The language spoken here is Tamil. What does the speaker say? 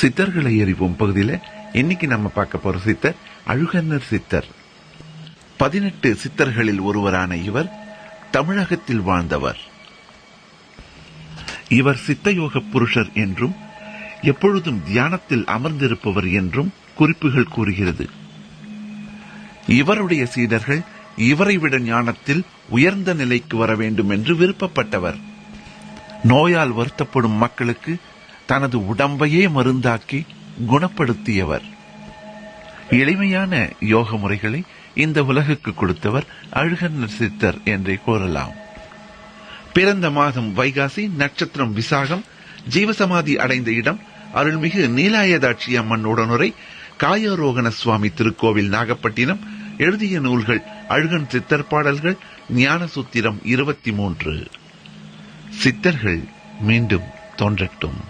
சித்தர்களை அறிவோம் பகுதியில இன்னைக்கு நம்ம பார்க்க போற சித்தர் அழுகன்னர் சித்தர். 18 சித்தர்களில் ஒருவரான இவர் தமிழகத்தில் வாழ்ந்தவர். இவர் சித்தயோக புருஷர் என்றும் எப்பொழுதும் தியானத்தில் அமர்ந்திருப்பவர் என்றும் குறிப்புகள் கூறுகிறது. இவருடைய சீடர்கள் இவரை விட ஞானத்தில் உயர்ந்த நிலைக்கு வர வேண்டும் என்று விருப்பப்பட்டவர். நோயால் வருத்தப்படும் மக்களுக்கு தனது உடம்பையே மருந்தாக்கி குணப்படுத்தியவர். எளிமையான யோக முறைகளை இந்த உலகுக்கு கொடுத்தவர் அழுகன்னர் சித்தர் என்றே கூறலாம். பிறந்த மாதம் வைகாசி, நட்சத்திரம் விசாகம், ஜீவசமாதி அடைந்த இடம் அருள்மிகு நீலாயதாட்சி அம்மன் உடனுரை, காயாரோகண சுவாமி திருக்கோவில், நாகப்பட்டினம். எழுதிய நூல்கள் அழுகன் சித்தர் பாடல்கள், ஞான சூத்திரம் 23. சித்தர்கள் மீண்டும் தோன்றட்டும்.